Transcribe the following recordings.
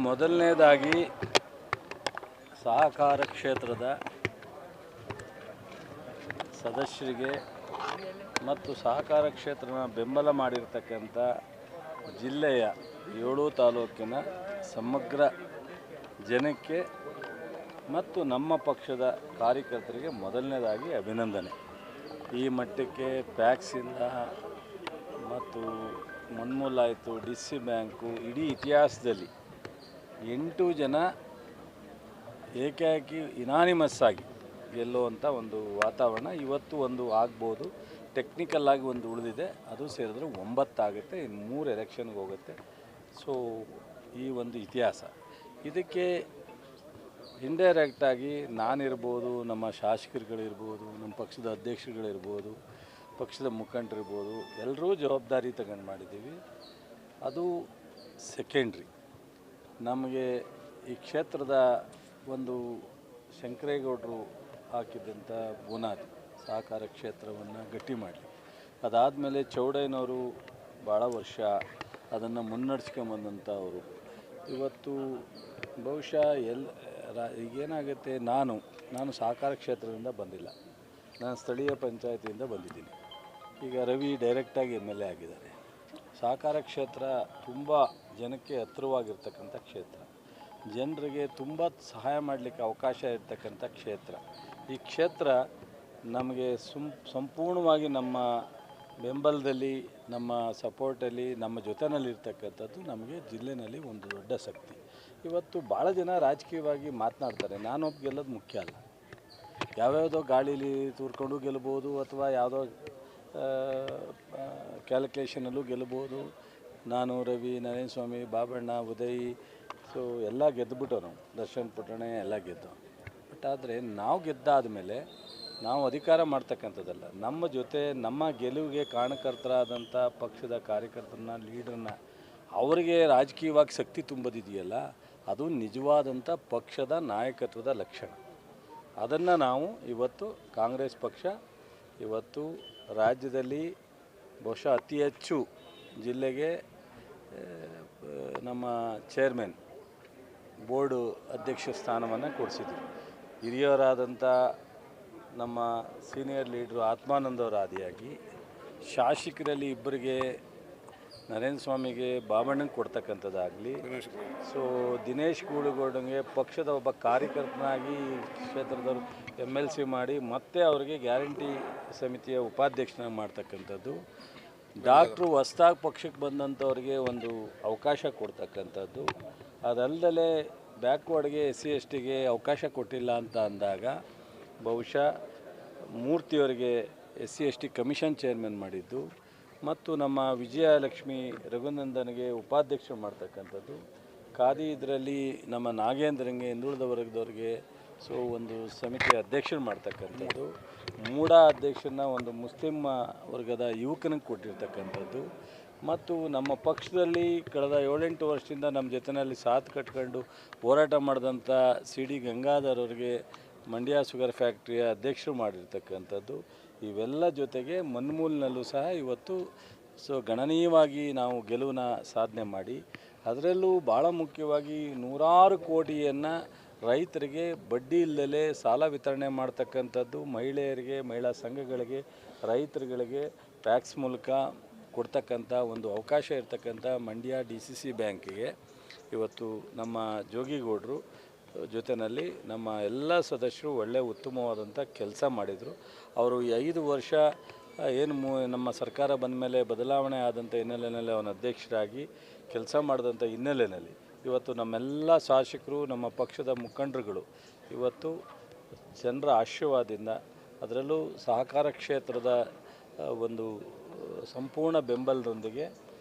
ಮೊದಲನೇದಾಗಿ ಸಹಕಾರ ಕ್ಷೇತ್ರದ ಸದಸ್ಯರಿಗೆ ಮತ್ತು ಸಹಕಾರ ಕ್ಷೇತ್ರನ ಬೆಂಬಲ ಮಾಡಿರ್ತಕ್ಕಂಥ ಜಿಲ್ಲೆಯ 7 ತಾಲೂಕಿನ ಸಮಗ್ರ ಜನಕ್ಕೆ ಮತ್ತು ನಮ್ಮ ಪಕ್ಷದ ಕಾರ್ಯಕರ್ತರಿಗೆ ಮೊದಲನೇದಾಗಿ ಅಭಿನಂದನೆ. ಈ ಮಟ್ಟಕ್ಕೆ ಪ್ಯಾಕ್ಸಿಂದ ಮತ್ತು ಮನ್ಮೂಲ ಆಯಿತು, ಡಿ ಸಿ ಬ್ಯಾಂಕು, ಇಡೀ ಇತಿಹಾಸದಲ್ಲಿ 8 ಜನ ಏಕಾಏಕಿ ಇನಾನಿಮಸ್ ಆಗಿ ಗೆಲ್ಲುವಂಥ ಒಂದು ವಾತಾವರಣ ಇವತ್ತು ಒಂದು ಆಗ್ಬೋದು. ಟೆಕ್ನಿಕಲ್ ಆಗಿ ಒಂದು ಉಳಿದಿದೆ, ಅದು ಸೇರಿದ್ರೆ 9 ಆಗುತ್ತೆ, ಇನ್ನು 3 ಎಲೆಕ್ಷನ್ಗೆ ಹೋಗುತ್ತೆ. ಸೊ ಈ ಒಂದು ಇತಿಹಾಸ ಇದಕ್ಕೆ ಇಂಡೈರೆಕ್ಟಾಗಿ ನಾನಿರ್ಬೋದು, ನಮ್ಮ ಶಾಸಕರುಗಳಿರ್ಬೋದು, ನಮ್ಮ ಪಕ್ಷದ ಅಧ್ಯಕ್ಷರುಗಳಿರ್ಬೋದು, ಪಕ್ಷದ ಮುಖಂಡರಿರ್ಬೋದು, ಎಲ್ಲರೂ ಜವಾಬ್ದಾರಿ ತಗೊಂಡು ಮಾಡಿದ್ದೀವಿ. ಅದು ಸೆಕೆಂಡ್ರಿ. ನಮಗೆ ಈ ಕ್ಷೇತ್ರದ ಒಂದು ಶಂಕರೇಗೌಡರು ಹಾಕಿದ್ದಂಥ ಬುನಾದಿ ಸಹಕಾರ ಕ್ಷೇತ್ರವನ್ನು ಗಟ್ಟಿ ಮಾಡಲಿ. ಅದಾದಮೇಲೆ ಚೌಡಯ್ಯನವರು ಭಾಳ ವರ್ಷ ಅದನ್ನು ಮುನ್ನಡೆಸ್ಕೊಂಬಂದಂಥವರು. ಇವತ್ತು ಬಹುಶಃ ಈಗೇನಾಗುತ್ತೆ, ನಾನು ಸಹಕಾರ ಕ್ಷೇತ್ರದಿಂದ ಬಂದಿಲ್ಲ, ನಾನು ಸ್ಥಳೀಯ ಪಂಚಾಯತಿಯಿಂದ ಬಂದಿದ್ದೀನಿ. ಈಗ ರವಿ ಡೈರೆಕ್ಟಾಗಿ MLA ಆಗಿದ್ದಾರೆ. ಸಹಕಾರ ಕ್ಷೇತ್ರ ತುಂಬ ಜನಕ್ಕೆ ಹತ್ತಿರವಾಗಿರ್ತಕ್ಕಂಥ ಕ್ಷೇತ್ರ, ಜನರಿಗೆ ತುಂಬ ಸಹಾಯ ಮಾಡಲಿಕ್ಕೆ ಅವಕಾಶ ಇರ್ತಕ್ಕಂಥ ಕ್ಷೇತ್ರ. ಈ ಕ್ಷೇತ್ರ ನಮಗೆ ಸಂಪೂರ್ಣವಾಗಿ ನಮ್ಮ ಬೆಂಬಲದಲ್ಲಿ, ನಮ್ಮ ಸಪೋರ್ಟಲ್ಲಿ, ನಮ್ಮ ಜೊತೆಯಲ್ಲಿರ್ತಕ್ಕಂಥದ್ದು ನಮಗೆ ಜಿಲ್ಲೆಯಲ್ಲಿ ಒಂದು ದೊಡ್ಡ ಶಕ್ತಿ. ಇವತ್ತು ಭಾಳ ಜನ ರಾಜಕೀಯವಾಗಿ ಮಾತನಾಡ್ತಾರೆ. ನಾನೊಬ್ಬ ಗೆಲ್ಲೋದು ಮುಖ್ಯ ಅಲ್ಲ. ಯಾವ್ಯಾವುದೋ ಗಾಳೀಲಿ ತೂರ್ಕೊಂಡು ಗೆಲ್ಬೋದು, ಅಥವಾ ಯಾವುದೋ ಕ್ಯಾಲ್ಕುಲೇಷನಲ್ಲೂ ಗೆಲ್ಬೋದು. ನಾನು, ರವಿ, ನರೇಂದ್ರ ಸ್ವಾಮಿ, ಬಾಬಣ್ಣ, ಉದಯ್, ಸೊ ಎಲ್ಲ ಗೆದ್ದುಬಿಟ್ಟು ನಾವು ದರ್ಶನ್ ಪುಟ್ಟಣೆ ಎಲ್ಲ ಗೆದ್ದು. ಬಟ್ ಆದರೆ ನಾವು ಗೆದ್ದಾದ ಮೇಲೆ ನಾವು ಅಧಿಕಾರ ಮಾಡ್ತಕ್ಕಂಥದ್ದಲ್ಲ, ನಮ್ಮ ಜೊತೆ ನಮ್ಮ ಗೆಲುವಿಗೆ ಕಾರಣಕರ್ತರಾದಂಥ ಪಕ್ಷದ ಕಾರ್ಯಕರ್ತರನ್ನ, ಲೀಡ್ರನ್ನ, ಅವರಿಗೆ ರಾಜಕೀಯವಾಗಿ ಶಕ್ತಿ ತುಂಬೋದಿದೆಯಲ್ಲ, ಅದು ನಿಜವಾದಂಥ ಪಕ್ಷದ ನಾಯಕತ್ವದ ಲಕ್ಷಣ. ಅದನ್ನು ನಾವು ಇವತ್ತು ಕಾಂಗ್ರೆಸ್ ಪಕ್ಷ ಇವತ್ತು ರಾಜ್ಯದಲ್ಲಿ ಬಹುಶಃ ಅತಿ ಹೆಚ್ಚು ಜಿಲ್ಲೆಗೆ ನಮ್ಮ ಚೇರ್ಮನ್ ಬೋರ್ಡು ಅಧ್ಯಕ್ಷ ಸ್ಥಾನವನ್ನು ಕೊಡಿಸಿದ್ರು. ಹಿರಿಯರಾದಂಥ ನಮ್ಮ ಸೀನಿಯರ್ ಲೀಡ್ರು ಆತ್ಮಾನಂದವರ ಆದಿಯಾಗಿ, ಶಾಸಕರಲ್ಲಿ ಇಬ್ಬರಿಗೆ ನರೇಂದ್ರ ಸ್ವಾಮಿಗೆ, ಬಾಬಣ್ಣಂಗೆ ಕೊಡ್ತಕ್ಕಂಥದ್ದಾಗಲಿ, ಸೊ ದಿನೇಶ್ ಗೂಳುಗೌಡಂಗೆ ಪಕ್ಷದ ಒಬ್ಬ ಕಾರ್ಯಕರ್ತನಾಗಿ ಕ್ಷೇತ್ರದವರು MLC ಮಾಡಿ ಮತ್ತೆ ಅವರಿಗೆ ಗ್ಯಾರಂಟಿ ಸಮಿತಿಯ ಉಪಾಧ್ಯಕ್ಷನಾಗಿ ಮಾಡ್ತಕ್ಕಂಥದ್ದು, ಡಾಕ್ಟ್ರು ಹೊಸ್ದಾಗಿ ಪಕ್ಷಕ್ಕೆ ಬಂದಂಥವ್ರಿಗೆ ಒಂದು ಅವಕಾಶ ಕೊಡ್ತಕ್ಕಂಥದ್ದು, ಅದಲ್ಲದೆ ಬ್ಯಾಕ್ವರ್ಡ್ಗೆ SC STಗೆ ಅವಕಾಶ ಕೊಟ್ಟಿಲ್ಲ ಅಂತ ಅಂದಾಗ ಬಹುಶಃ ಮೂರ್ತಿಯವರಿಗೆ SC ST ಕಮಿಷನ್ ಚೇರ್ಮನ್ ಮಾಡಿದ್ದು, ಮತ್ತು ನಮ್ಮ ವಿಜಯಲಕ್ಷ್ಮಿ ರಘುನಂದನ್ಗೆ ಉಪಾಧ್ಯಕ್ಷ ಮಾಡ್ತಕ್ಕಂಥದ್ದು, ಖಾದಿ ಇದರಲ್ಲಿ ನಮ್ಮ ನಾಗೇಂದ್ರಂಗೆ ಹಿಂದುಳಿದ ವರ್ಗದವ್ರಿಗೆ ಸೊ ಒಂದು ಸಮಿತಿಯ ಅಧ್ಯಕ್ಷರು ಮಾಡ್ತಕ್ಕಂಥದ್ದು, ಮೂಡ ಅಧ್ಯಕ್ಷರನ್ನ ಒಂದು ಮುಸ್ಲಿಂ ವರ್ಗದ ಯುವಕನಿಗೆ ಕೊಟ್ಟಿರ್ತಕ್ಕಂಥದ್ದು, ಮತ್ತು ನಮ್ಮ ಪಕ್ಷದಲ್ಲಿ ಕಳೆದ 7-8 ವರ್ಷದಿಂದ ನಮ್ಮ ಜೊತೆಯಲ್ಲಿ ಸಾಥ್ ಕಟ್ಕೊಂಡು ಹೋರಾಟ ಮಾಡಿದಂಥ CD ಗಂಗಾಧರ್ ಅವರಿಗೆ ಮಂಡ್ಯ ಶುಗರ್ ಫ್ಯಾಕ್ಟ್ರಿಯ ಅಧ್ಯಕ್ಷರು ಮಾಡಿರ್ತಕ್ಕಂಥದ್ದು, ಇವೆಲ್ಲ ಜೊತೆಗೆ ಮನ್ಮೂಲಿನಲ್ಲೂ ಸಹ ಇವತ್ತು ಸೊ ಗಣನೀಯವಾಗಿ ನಾವು ಗೆಲುವನ್ನ ಸಾಧನೆ ಮಾಡಿ, ಅದರಲ್ಲೂ ಭಾಳ ಮುಖ್ಯವಾಗಿ 100 ಕೋಟಿಯನ್ನು ರೈತರಿಗೆ ಬಡ್ಡಿ ಇಲ್ಲದೆ ಸಾಲ ವಿತರಣೆ ಮಾಡ್ತಕ್ಕಂಥದ್ದು, ಮಹಿಳೆಯರಿಗೆ, ಮಹಿಳಾ ಸಂಘಗಳಿಗೆ, ರೈತರುಗಳಿಗೆ ಟ್ಯಾಕ್ಸ್ ಮೂಲಕ ಕೊಡ್ತಕ್ಕಂಥ ಒಂದು ಅವಕಾಶ ಇರ್ತಕ್ಕಂಥ ಮಂಡ್ಯ DCC ಬ್ಯಾಂಕಿಗೆ ಇವತ್ತು ನಮ್ಮ ಜೋಗಿಗೌಡರು ಜೊತೆಯಲ್ಲಿ ನಮ್ಮ ಎಲ್ಲ ಸದಸ್ಯರು ಒಳ್ಳೆಯ ಉತ್ತಮವಾದಂಥ ಕೆಲಸ ಮಾಡಿದರು. ಅವರು ಈ 5 ವರ್ಷ ಏನು ನಮ್ಮ ಸರ್ಕಾರ ಬಂದ ಮೇಲೆ ಬದಲಾವಣೆ ಆದಂಥ ಹಿನ್ನೆಲೆಯಲ್ಲಿ ಅವನ ಅಧ್ಯಕ್ಷರಾಗಿ ಕೆಲಸ ಮಾಡಿದಂಥ ಹಿನ್ನೆಲೆಯಲ್ಲಿ ಇವತ್ತು ನಮ್ಮೆಲ್ಲ ಶಾಸಕರು, ನಮ್ಮ ಪಕ್ಷದ ಮುಖಂಡರುಗಳು ಇವತ್ತು ಜನರ ಆಶೀರ್ವಾದದಿಂದ, ಅದರಲ್ಲೂ ಸಹಕಾರ ಕ್ಷೇತ್ರದ ಒಂದು ಸಂಪೂರ್ಣ ಬೆಂಬಲದೊಂದಿಗೆ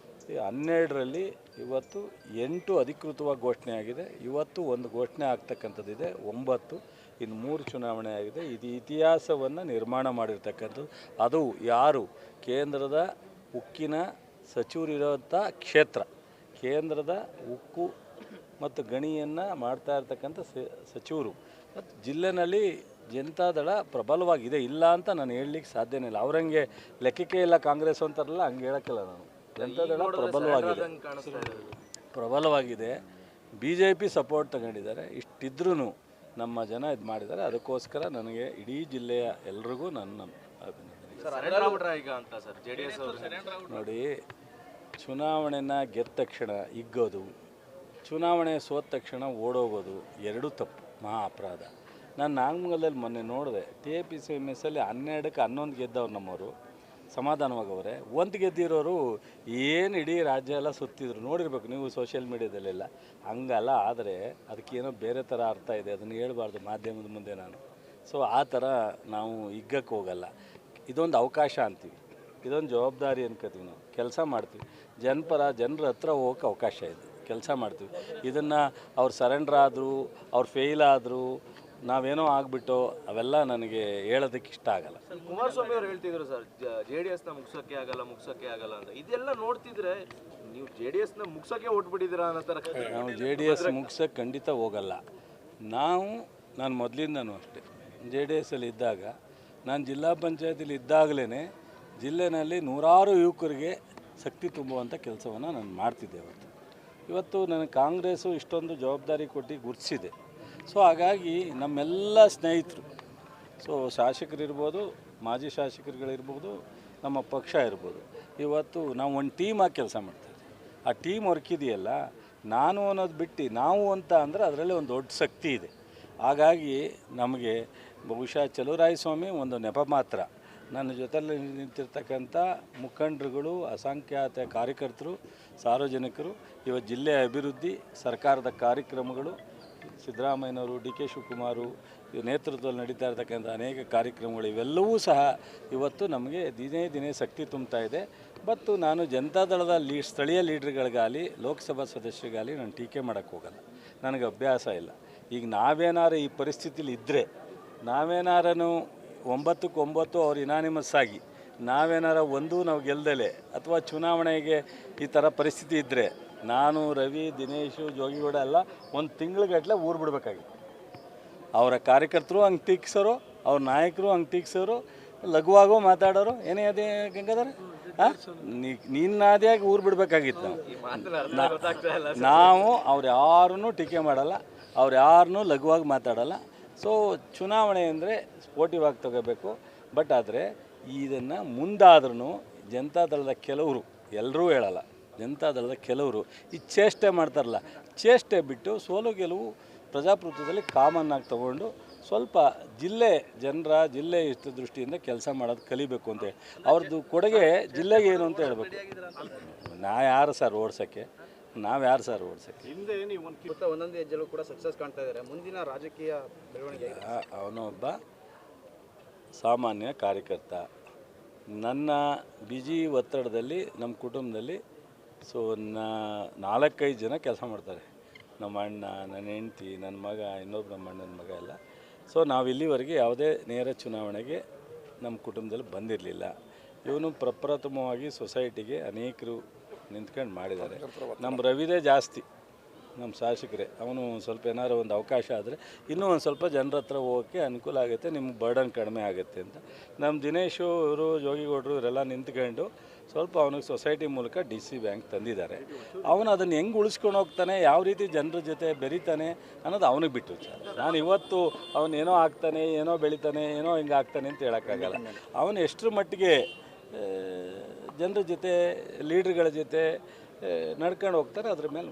12ರಲ್ಲಿ ಇವತ್ತು 8 ಅಧಿಕೃತವಾಗಿ ಘೋಷಣೆ ಆಗಿದೆ. ಇವತ್ತು ಒಂದು ಘೋಷಣೆ ಆಗ್ತಕ್ಕಂಥದ್ದಿದೆ, 9, ಇನ್ನು 3 ಚುನಾವಣೆ ಆಗಿದೆ. ಇದು ಇತಿಹಾಸವನ್ನು ನಿರ್ಮಾಣ ಮಾಡಿರ್ತಕ್ಕಂಥದ್ದು. ಅದು ಯಾರು ಕೇಂದ್ರದ ಉಕ್ಕಿನ ಸಚಿವರಿರೋಂಥ ಕ್ಷೇತ್ರ, ಕೇಂದ್ರದ ಉಕ್ಕು ಮತ್ತು ಗಣಿಯನ್ನು ಮಾಡ್ತಾ ಇರ್ತಕ್ಕಂಥ ಸಚಿವರು, ಮತ್ತು ಜಿಲ್ಲೆಯಲ್ಲಿ ಜನತಾದಳ ಪ್ರಬಲವಾಗಿದೆ, ಇಲ್ಲ ಅಂತ ನಾನು ಹೇಳಲಿಕ್ಕೆ ಸಾಧ್ಯನೇ ಇಲ್ಲ. ಅವರಂಗೆ ಲೆಕ್ಕಕ್ಕೆ ಇಲ್ಲ ಕಾಂಗ್ರೆಸ್ ಅಂತಾರಲ್ಲ, ಹಂಗೆ ಹೇಳೋಕ್ಕಿಲ್ಲ ನಾನು. ಜನತಾದಳ ಪ್ರಬಲವಾಗಿದೆ. BJP ಸಪೋರ್ಟ್ ತಗೊಂಡಿದ್ದಾರೆ. ಇಷ್ಟಿದ್ರೂ ನಮ್ಮ ಜನ ಇದು ಮಾಡಿದ್ದಾರೆ. ಅದಕ್ಕೋಸ್ಕರ ನನಗೆ ಇಡೀ ಜಿಲ್ಲೆಯ ಎಲ್ರಿಗೂ ನನ್ನ ನೋಡಿ, ಚುನಾವಣೆನ ಗೆದ್ದ ತಕ್ಷಣ ಹಿಗ್ಗೋದು, ಚುನಾವಣೆ ಸೋತ ತಕ್ಷಣ ಓಡೋಗೋದು ಎರಡೂ ತಪ್ಪು, ಮಹಾ ಅಪರಾಧ. ನಾನು ನಾಗಮಂಗಲದಲ್ಲಿ ಮೊನ್ನೆ ನೋಡಿದೆ, TAPCMSಲ್ಲಿ 12ಕ್ಕೆ 11 ಗೆದ್ದವ್ರು ನಮ್ಮವರು ಸಮಾಧಾನವಾಗವ್ರೆ. ಒಂದು ಗೆದ್ದಿರೋರು ಏನು ಇಡೀ ರಾಜ್ಯ ಎಲ್ಲ ಸುತ್ತಿದ್ರು, ನೋಡಿರ್ಬೇಕು ನೀವು ಸೋಷಿಯಲ್ ಮೀಡ್ಯಾದಲ್ಲೆಲ್ಲ. ಹಂಗಲ್ಲ, ಆದರೆ ಅದಕ್ಕೇನೋ ಬೇರೆ ಥರ ಅರ್ಥ ಇದೆ, ಅದನ್ನು ಹೇಳ್ಬಾರ್ದು ಮಾಧ್ಯಮದ ಮುಂದೆ ನಾನು. ಸೊ ಆ ಥರ ನಾವು ಹಿಗ್ಗಕ್ಕೆ ಹೋಗಲ್ಲ. ಇದೊಂದು ಅವಕಾಶ ಅಂತೀವಿ, ಇದೊಂದು ಜವಾಬ್ದಾರಿ ಅನ್ಕೋತೀವಿ. ನಾವು ಕೆಲಸ ಮಾಡ್ತೀವಿ, ಜನರ ಹತ್ರ ಹೋಗೋಕ್ಕೆ ಅವಕಾಶ ಇದೆ, ಕೆಲಸ ಮಾಡ್ತೀವಿ. ಇದನ್ನು ಅವ್ರು ಸರೆಂಡರ್ ಆದರೂ, ಅವ್ರು ಫೇಲ್ ಆದರೂ, ನಾವೇನೋ ಆಗಿಬಿಟ್ಟು ಅವೆಲ್ಲ ನನಗೆ ಹೇಳೋದಕ್ಕೆ ಇಷ್ಟ ಆಗಲ್ಲ. ಕುಮಾರಸ್ವಾಮಿ ಅವರು ಹೇಳ್ತಿದ್ರು ಸರ್, JDSನ ಮುಗ್ಸೋಕ್ಕೆ ಆಗಲ್ಲ ಅಂತ. ಇದೆಲ್ಲ ನೋಡ್ತಿದ್ರೆ ನೀವು JDSನ ಮುಗ್ಸೋಕ್ಕೆ ಹೊಟ್ಬಿಟ್ಟಿದ್ದೀರಾ ಅನ್ನೋ ಥರ. ನಾವು JDS ಮುಗ್ಸೋಕ್ಕೆ ಖಂಡಿತ ಹೋಗಲ್ಲ. ನಾನು ಮೊದಲಿಂದನೂ ಅಷ್ಟೇ JDSಲ್ಲಿ ಇದ್ದಾಗ, ನಾನು ಜಿಲ್ಲಾ ಪಂಚಾಯತಿಲಿ ಇದ್ದಾಗಲೇ ಜಿಲ್ಲೆಯಲ್ಲಿ ನೂರಾರು ಯುವಕರಿಗೆ ಶಕ್ತಿ ತುಂಬುವಂಥ ಕೆಲಸವನ್ನು ನಾನು ಮಾಡ್ತಿದ್ದೆ. ಇವತ್ತು ನನಗೆ ಕಾಂಗ್ರೆಸ್ಸು ಇಷ್ಟೊಂದು ಜವಾಬ್ದಾರಿ ಕೊಟ್ಟು ಗುರುತಿಸಿದೆ. ಸೊ ಹಾಗಾಗಿ ನಮ್ಮೆಲ್ಲ ಸ್ನೇಹಿತರು, ಸೊ ಶಾಸಕರಿರ್ಬೋದು, ಮಾಜಿ ಶಾಸಕರುಗಳಿರ್ಬೋದು, ನಮ್ಮ ಪಕ್ಷ ಇರ್ಬೋದು, ಇವತ್ತು ನಾವು ಒಂದು ಟೀಮಾಗಿ ಕೆಲಸ ಮಾಡ್ತಾಯಿದ್ವಿ. ಆ ಟೀಮ್ ವರ್ಕ್ ಇದೆಯಲ್ಲ, ನಾನು ಅನ್ನೋದು ಬಿಟ್ಟು ನಾವು ಅಂತ ಅಂದರೆ ಅದರಲ್ಲಿ ಒಂದು ದೊಡ್ಡ ಶಕ್ತಿ ಇದೆ. ಹಾಗಾಗಿ ನಮಗೆ ಬಹುಶಃ ಚಲುವರಾಯಸ್ವಾಮಿ ಒಂದು ನೆಪ ಮಾತ್ರ. ನನ್ನ ಜೊತೆಯಲ್ಲಿ ನಿಂತಿರ್ತಕ್ಕಂಥ ಮುಖಂಡರುಗಳು, ಅಸಂಖ್ಯಾತ ಕಾರ್ಯಕರ್ತರು, ಸಾರ್ವಜನಿಕರು, ಇವತ್ತು ಜಿಲ್ಲೆಯ ಅಭಿವೃದ್ಧಿ, ಸರ್ಕಾರದ ಕಾರ್ಯಕ್ರಮಗಳು, ಸಿದ್ದರಾಮಯ್ಯನವರು, DK ಶಿವಕುಮಾರು ನೇತೃತ್ವದಲ್ಲಿ ನಡೀತಾ ಇರ್ತಕ್ಕಂಥ ಅನೇಕ ಕಾರ್ಯಕ್ರಮಗಳು, ಇವೆಲ್ಲವೂ ಸಹ ಇವತ್ತು ನಮಗೆ ದಿನೇ ಶಕ್ತಿ ತುಂಬ್ತಾ ಇದೆ. ಮತ್ತು ನಾನು ಜನತಾದಳದ ಸ್ಥಳೀಯ ಲೀಡ್ರ್ಗಳಿಗಾಗಲಿ, ಲೋಕಸಭಾ ಸದಸ್ಯರಿಗಾಗಲಿ ನಾನು ಟೀಕೆ ಮಾಡೋಕ್ಕೆ ಹೋಗಲ್ಲ, ನನಗೆ ಅಭ್ಯಾಸ ಇಲ್ಲ. ಈಗ ನಾವೇನಾರು ಈ ಪರಿಸ್ಥಿತಿಲಿ ಇದ್ದರೆ, ನಾವೇನಾರೂ 9ಕ್ಕೆ 9 ಅವ್ರು ಇನಾನಿಮಸ್ ಆಗಿ, ನಾವು ಗೆಲ್ದಲೆ, ಅಥವಾ ಚುನಾವಣೆಗೆ ಈ ಥರ ಪರಿಸ್ಥಿತಿ ಇದ್ದರೆ, ನಾನು, ರವಿ, ದಿನೇಶು, ಜೋಗಿಗೌಡ ಎಲ್ಲ ಒಂದು ತಿಂಗ್ಳುಗಟ್ಟಲೆ ಊರು ಬಿಡಬೇಕಾಗಿತ್ತು. ಅವರ ಕಾರ್ಯಕರ್ತರು ಹಂಗೆ ತೀಕ್ಸೋರು, ಅವ್ರ ನಾಯಕರು ಹಂಗೆ ತೀಕ್ಸೋರು, ಲಘುವಾಗೋ ಮಾತಾಡೋರು. ಏನೇ ಅದೇ ಗಂಗಾಧರ, ನಿನ್ನ ಆದಿಯಾಗಿ ಊರು ಬಿಡಬೇಕಾಗಿತ್ತು. ನಾವು ಅವ್ರು ಯಾರನ್ನೂ ಟೀಕೆ ಮಾಡಲ್ಲ, ಅವ್ರು ಯಾರನ್ನೂ ಲಘುವಾಗಿ ಮಾತಾಡಲ್ಲ. ಸೊ ಚುನಾವಣೆ ಅಂದರೆ ಸ್ಪೋರ್ಟಿವ್ ಆಗಿ ತಗೋಬೇಕು. ಬಟ್ ಆದರೆ ಇದನ್ನು ಮುಂದಾದ್ರೂ ಜನತಾದಳದ ಕೆಲವರು, ಎಲ್ಲರೂ ಹೇಳಲ್ಲ, ಜನತಾದಳದ ಕೆಲವರು ಈ ಚೇಷ್ಟೆ ಮಾಡ್ತಾರಲ್ಲ, ಚೇಷ್ಟೆ ಬಿಟ್ಟು ಸೋಲು ಗೆಲುವು ಪ್ರಜಾಪ್ರಭುತ್ವದಲ್ಲಿ ಕಾಮನ್ನಾಗಿ ತೊಗೊಂಡು ಸ್ವಲ್ಪ ಜಿಲ್ಲೆ ದೃಷ್ಟಿಯಿಂದ ಕೆಲಸ ಮಾಡೋದು ಕಲಿಬೇಕು ಅಂತ. ಅವ್ರದ್ದು ಕೊಡುಗೆ ಜಿಲ್ಲೆಗೆ ಏನು ಅಂತ ಹೇಳಬೇಕು. ಯಾರು ಸರ್ ಓಡ್ಸೋಕ್ಕೆ? ಹಿಂದೆ ನೀವು ಒಂದೊಂದು ಹೆಜ್ಜೆಲ್ಲೂ ಕೂಡ ಸಕ್ಸಸ್ ಕಾಣ್ತಾ ಇದ್ದಾರೆ. ಮುಂದಿನ ರಾಜಕೀಯ ಬೆಳವಣಿಗೆ ಅವನೊಬ್ಬ ಸಾಮಾನ್ಯ ಕಾರ್ಯಕರ್ತ. ನನ್ನ ಬಿಜಿ ಒತ್ತಡದಲ್ಲಿ ನಮ್ಮ ಕುಟುಂಬದಲ್ಲಿ 4-5 ಜನ ಕೆಲಸ ಮಾಡ್ತಾರೆ. ನಮ್ಮ ಅಣ್ಣ, ನನ್ನ ಹೆಂಡ್ತಿ, ನನ್ನ ಮಗ, ಇನ್ನೊಬ್ಬ ನಮ್ಮ ಅಣ್ಣನ ಮಗ ಎಲ್ಲ. ಸೊ ನಾವು ಇಲ್ಲಿವರೆಗೆ ಯಾವುದೇ ನೇರ ಚುನಾವಣೆಗೆ ನಮ್ಮ ಕುಟುಂಬದಲ್ಲಿ ಬಂದಿರಲಿಲ್ಲ. ಇವನು ಪ್ರಪ್ರಥಮವಾಗಿ ಸೊಸೈಟಿಗೆ ಅನೇಕರು ನಿಂತ್ಕೊಂಡು ಮಾಡಿದ್ದಾರೆ. ನಮ್ಮ ರವಿದೇ ಜಾಸ್ತಿ, ನಮ್ಮ ಶಾಸಕರೇ. ಅವನು ಸ್ವಲ್ಪ ಏನಾರು ಒಂದು ಅವಕಾಶ ಆದರೆ ಇನ್ನೂ ಒಂದು ಸ್ವಲ್ಪ ಜನರ ಹತ್ರ ಹೋಗೋಕ್ಕೆ ಅನುಕೂಲ ಆಗುತ್ತೆ, ನಿಮ್ಗೆ ಬರ್ಡನ್ ಕಡಿಮೆ ಆಗುತ್ತೆ ಅಂತ. ನಮ್ಮ ದಿನೇಶು, ಇವರು ಜೋಗಿಗೌಡರು, ಇವರೆಲ್ಲ ನಿಂತ್ಕೊಂಡು ಸ್ವಲ್ಪ ಅವನಿಗೆ ಸೊಸೈಟಿ ಮೂಲಕ DC ಬ್ಯಾಂಕ್ ತಂದಿದ್ದಾರೆ. ಅವನು ಅದನ್ನು ಹೆಂಗೆ ಉಳಿಸ್ಕೊಂಡು ಹೋಗ್ತಾನೆ, ಯಾವ ರೀತಿ ಜನರ ಜೊತೆ ಬೆರೀತಾನೆ ಅನ್ನೋದು ಅವನಿಗೆ ಬಿಟ್ಟು ಸರ್. ನಾನು ಇವತ್ತು ಅವನೇನೋ ಆಗ್ತಾನೆ, ಏನೋ ಬೆಳಿತಾನೆ, ಏನೋ ಹಿಂಗೆ ಆಗ್ತಾನೆ ಅಂತ ಹೇಳೋಕ್ಕಾಗಲ್ಲ. ಅವನು ಎಷ್ಟರ ಮಟ್ಟಿಗೆ ಜನರ ಜೊತೆ, ಲೀಡ್ರ್ಗಳ ಜೊತೆ ನಡ್ಕೊಂಡು ಹೋಗ್ತಾರೆ, ಅದ್ರ ಮೇಲೆ